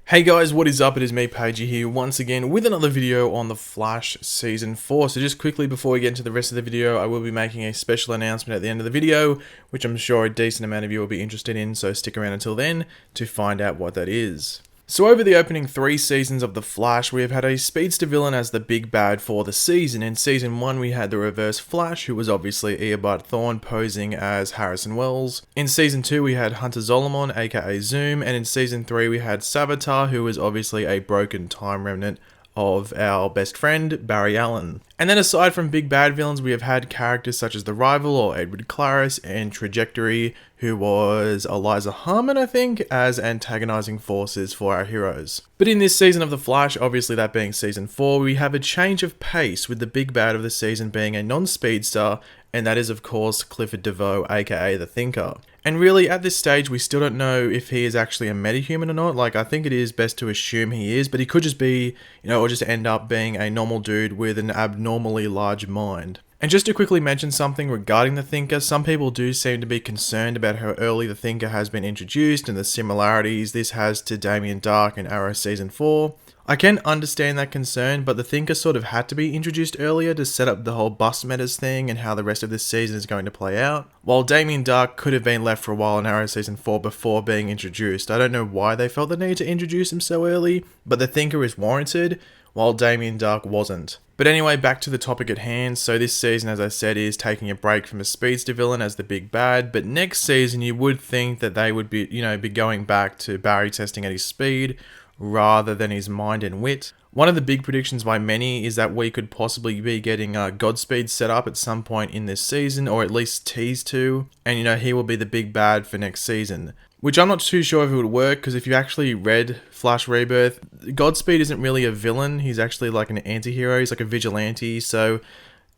Hey guys, what is up? It is me, Pagey here, once again with another video on The Flash Season 4. So just quickly before we get into the rest of the video, I will be making a special announcement at the end of the video, which I'm sure a decent amount of you will be interested in, so stick around until then to find out what that is. So over the opening 3 seasons of The Flash, we have had a speedster villain as the big bad for the season. In Season 1 we had the Reverse Flash, who was obviously Eobard Thawne posing as Harrison Wells. In Season 2 we had Hunter Zolomon, aka Zoom, and in Season 3 we had Savitar, who was obviously a broken time remnant of our best friend, Barry Allen. And then aside from big bad villains, we have had characters such as The Rival or Edward Claris and Trajectory, who was Eliza Harmon, I think, as antagonizing forces for our heroes. But in this season of The Flash, obviously that being Season 4, we have a change of pace with the big bad of the season being a non-speedster, and that is of course Clifford DeVoe, aka The Thinker. And really, at this stage, we still don't know if he is actually a metahuman or not. Like, I think it is best to assume he is, but he could just be, or just end up being a normal dude with an abnormally large mind. And just to quickly mention something regarding the Thinker, some people do seem to be concerned about how early the Thinker has been introduced and the similarities this has to Damien Darhk in Arrow Season 4. I can understand that concern, but the Thinker sort of had to be introduced earlier to set up the whole bus metas thing and how the rest of this season is going to play out. While Damien Darhk could have been left for a while in Arrow Season 4 before being introduced. I don't know why they felt the need to introduce him so early, but the Thinker is warranted, while Damien Darhk wasn't. But anyway, back to the topic at hand. So this season, as I said, is taking a break from a speedster villain as the big bad, but next season you would think that they would be, be going back to Barry testing at his speed, rather than his mind and wit. One of the big predictions by many is that we could possibly be getting Godspeed set up at some point in this season, or at least teased to, and he will be the big bad for next season. Which I'm not too sure if it would work, because if you actually read Flash Rebirth, Godspeed isn't really a villain, he's actually like an anti-hero, he's like a vigilante, so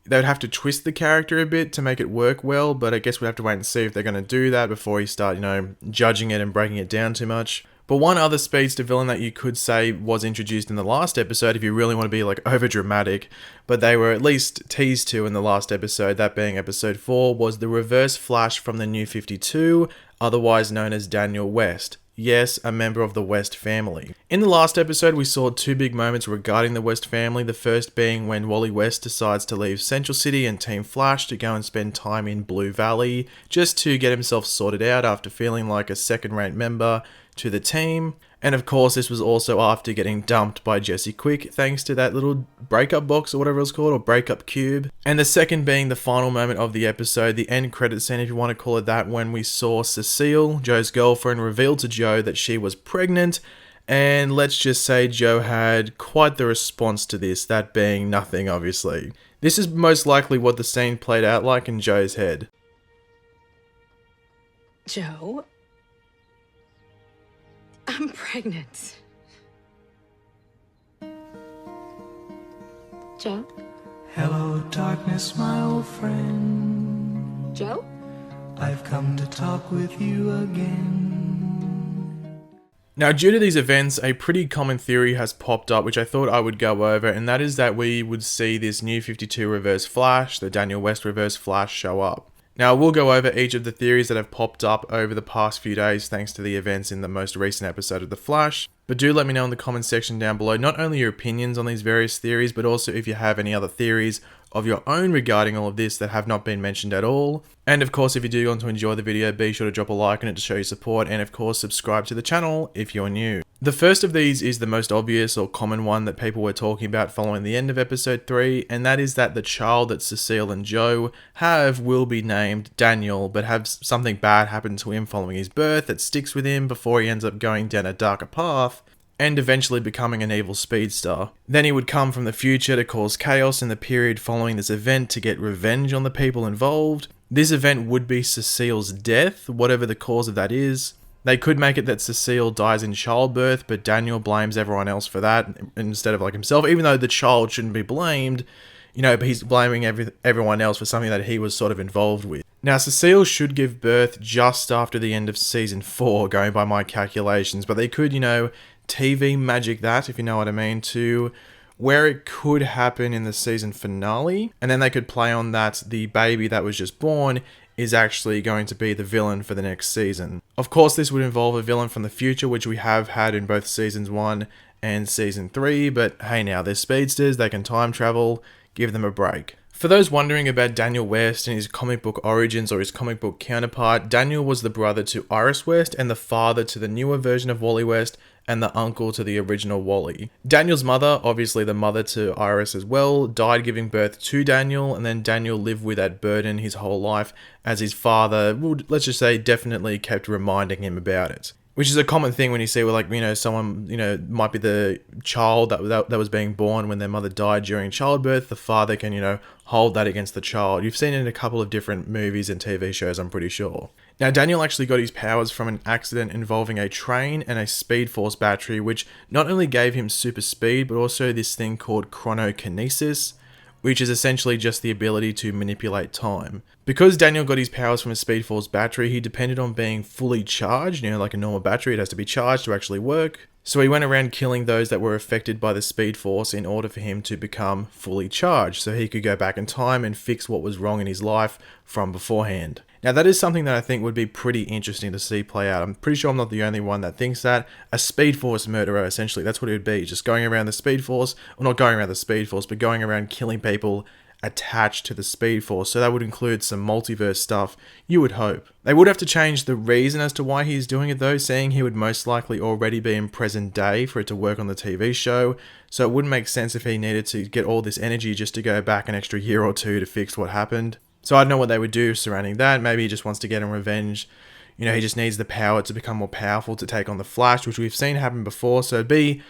they would have to twist the character a bit to make it work well, but I guess we'll have to wait and see if they're going to do that before you start, judging it and breaking it down too much. But one other speedster villain that you could say was introduced in the last episode, if you really want to be like over dramatic, but they were at least teased to in the last episode, that being episode 4, was the Reverse Flash from the New 52, otherwise known as Daniel West. Yes, a member of the West family. In the last episode, we saw 2 big moments regarding the West family, the first being when Wally West decides to leave Central City and Team Flash to go and spend time in Blue Valley, just to get himself sorted out after feeling like a second-rate member to the team. And of course, this was also after getting dumped by Jesse Quick, thanks to that little breakup box or whatever it was called, or breakup cube. And the second being the final moment of the episode, the end credit scene if you want to call it that, when we saw Cecile, Joe's girlfriend, reveal to Joe that she was pregnant. And let's just say Joe had quite the response to this, that being nothing obviously. This is most likely what the scene played out like in Joe's head. Joe? I'm pregnant. Joe? Hello, darkness, my old friend. Joe? I've come to talk with you again. Now, due to these events, a pretty common theory has popped up, which I thought I would go over, and that is that we would see this New 52 Reverse Flash, the Daniel West Reverse Flash, show up. Now, we'll go over each of the theories that have popped up over the past few days thanks to the events in the most recent episode of The Flash. But do let me know in the comment section down below not only your opinions on these various theories, but also if you have any other theories of your own regarding all of this that have not been mentioned at all. And of course, if you do want to enjoy the video, be sure to drop a like on it to show your support, and of course subscribe to the channel if you're new. The first of these is the most obvious or common one that people were talking about following the end of episode 3, and that is that the child that Cecile and Joe have will be named Daniel, but have something bad happen to him following his birth that sticks with him before he ends up going down a darker path and eventually becoming an evil speedster. Then he would come from the future to cause chaos in the period following this event to get revenge on the people involved. This event would be Cecile's death, whatever the cause of that is. They could make it that Cecile dies in childbirth, but Daniel blames everyone else for that instead of himself, even though the child shouldn't be blamed, but he's blaming everyone else for something that he was sort of involved with. Now, Cecile should give birth just after the end of Season 4, going by my calculations, but they could, TV magic that, if you know what I mean, to where it could happen in the season finale, and then they could play on that the baby that was just born is actually going to be the villain for the next season. Of course, this would involve a villain from the future, which we have had in both seasons 1 and season 3, but hey now, they're speedsters, they can time travel, give them a break. For those wondering about Daniel West and his comic book origins or his comic book counterpart, Daniel was the brother to Iris West and the father to the newer version of Wally West and the uncle to the original Wally. Daniel's mother, obviously the mother to Iris as well, died giving birth to Daniel, and then Daniel lived with that burden his whole life as his father, well, let's just say, definitely kept reminding him about it. Which is a common thing when you see where, like, you know, someone, you know, might be the child that was being born when their mother died during childbirth. The father can, you know, hold that against the child. You've seen it in a couple of different movies and TV shows, I'm pretty sure. Now, Daniel actually got his powers from an accident involving a train and a Speed Force battery, which not only gave him super speed, but also this thing called chronokinesis, which is essentially just the ability to manipulate time. Because Daniel got his powers from a Speed Force battery, he depended on being fully charged, you know, like a normal battery, it has to be charged to actually work. So he went around killing those that were affected by the Speed Force in order for him to become fully charged, so he could go back in time and fix what was wrong in his life from beforehand. Now that is something that I think would be pretty interesting to see play out. I'm pretty sure I'm not the only one that thinks that. A Speed Force murderer, essentially, that's what it would be. Just going around the Speed Force, well, not going around the Speed Force, but going around killing people attached to the Speed Force. So that would include some multiverse stuff, you would hope. They would have to change the reason as to why he's doing it though, saying he would most likely already be in present day for it to work on the TV show. So it wouldn't make sense if he needed to get all this energy just to go back an extra year or two to fix what happened. So I don't know what they would do surrounding that. Maybe he just wants to get in revenge. You know, he just needs the power to become more powerful to take on the Flash, which we've seen happen before. So it'd be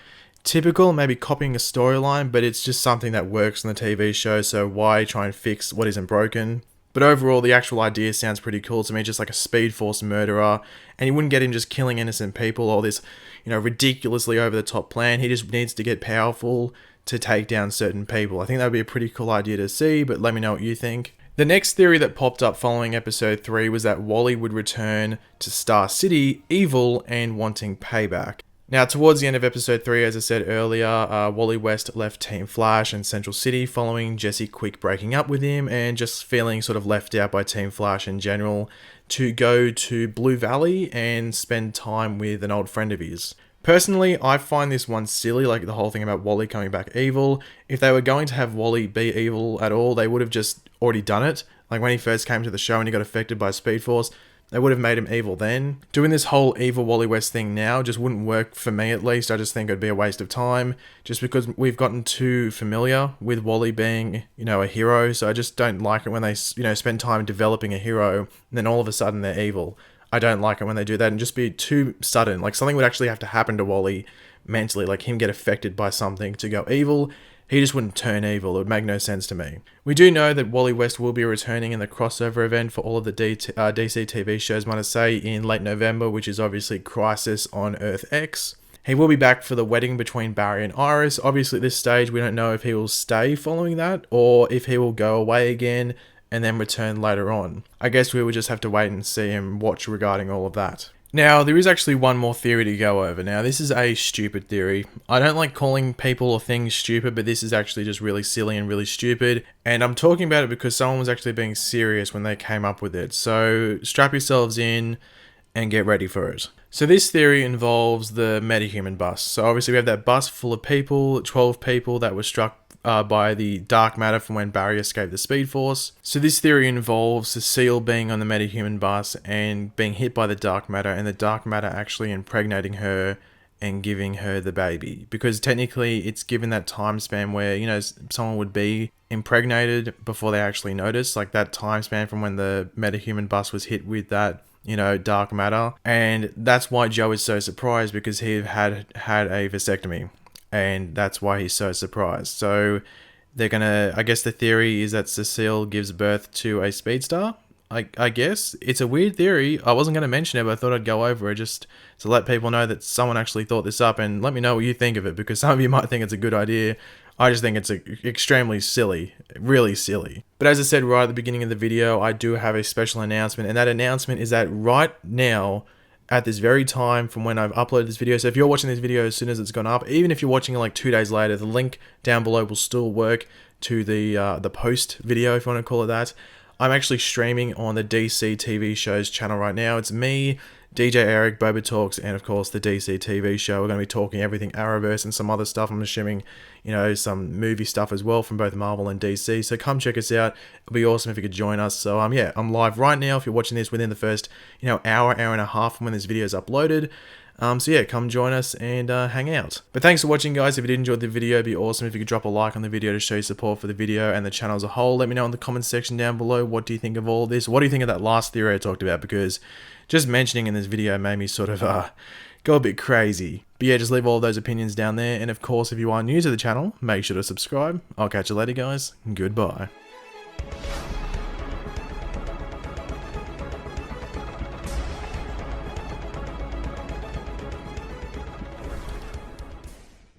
typical, maybe copying a storyline, but it's just something that works on the TV show. So why try and fix what isn't broken? But overall, the actual idea sounds pretty cool to me, just like a Speed Force murderer. And you wouldn't get him just killing innocent people or this, you know, ridiculously over the top plan. He just needs to get powerful to take down certain people. I think that would be a pretty cool idea to see, but let me know what you think. The next theory that popped up following episode 3 was that Wally would return to Star City, evil and wanting payback. Now, towards the end of episode 3, as I said earlier, Wally West left Team Flash and Central City following Jesse Quick breaking up with him and just feeling sort of left out by Team Flash in general to go to Blue Valley and spend time with an old friend of his. Personally, I find this one silly, like the whole thing about Wally coming back evil. If they were going to have Wally be evil at all, they would have just already done it. Like when he first came to the show and he got affected by Speed Force, they would have made him evil then. Doing this whole evil Wally West thing now just wouldn't work for me at least. I just think it'd be a waste of time just because we've gotten too familiar with Wally being, you know, a hero. So I just don't like it when they, you know, spend time developing a hero and then all of a sudden they're evil. I don't like it when they do that and just be too sudden. Like something would actually have to happen to Wally mentally, like him get affected by something to go evil. He just wouldn't turn evil. It would make no sense to me. We do know that Wally West will be returning in the crossover event for all of the DC TV shows, might I say, in late November, which is obviously Crisis on Earth X. He will be back for the wedding between Barry and Iris. Obviously at this stage, we don't know if he will stay following that or if he will go away again and then return later on. I guess we would just have to wait and see and watch regarding all of that. Now, there is actually one more theory to go over. Now, this is a stupid theory. I don't like calling people or things stupid, but this is actually just really silly and really stupid. And I'm talking about it because someone was actually being serious when they came up with it. So strap yourselves in and get ready for it. So this theory involves the metahuman bus. So obviously we have that bus full of people, 12 people that were struck by the dark matter from when Barry escaped the Speed Force. So this theory involves Cecile being on the metahuman bus and being hit by the dark matter and the dark matter actually impregnating her and giving her the baby. Because technically it's given that time span where, you know, someone would be impregnated before they actually notice, like that time span from when the metahuman bus was hit with that, you know, dark matter. And that's why Joe is so surprised, because he had a vasectomy. And that's why he's so surprised. So they're gonna, I guess the theory is that Cecile gives birth to a speedster. I guess it's a weird theory. I wasn't going to mention it, but I thought I'd go over it just to let people know that someone actually thought this up, and let me know what you think of it, because some of you might think it's a good idea. I just think it's extremely silly, really silly. But as I said right at the beginning of the video, I do have a special announcement, and that announcement is that right now, at this very time from when I've uploaded this video. So if you're watching this video as soon as it's gone up, even if you're watching it like 2 days later, the link down below will still work to the post video, if you want to call it that. I'm actually streaming on the DC TV shows channel right now. It's me, DJ Eric, Boba Talks, and of course the DC TV show. We're going to be talking everything Arrowverse and some other stuff. I'm assuming, you know, some movie stuff as well from both Marvel and DC. So come check us out. It'll be awesome if you could join us. So yeah, I'm live right now. If you're watching this within the first, you know, hour and a half from when this video is uploaded. So yeah, come join us and hang out. But thanks for watching, guys. If you did enjoy the video, it'd be awesome if you could drop a like on the video to show your support for the video and the channel as a whole. Let me know in the comments section down below, what do you think of all of this? What do you think of that last theory I talked about? Because just mentioning in this video made me sort of go a bit crazy. But yeah, just leave all those opinions down there. And of course, if you are new to the channel, make sure to subscribe. I'll catch you later, guys. Goodbye.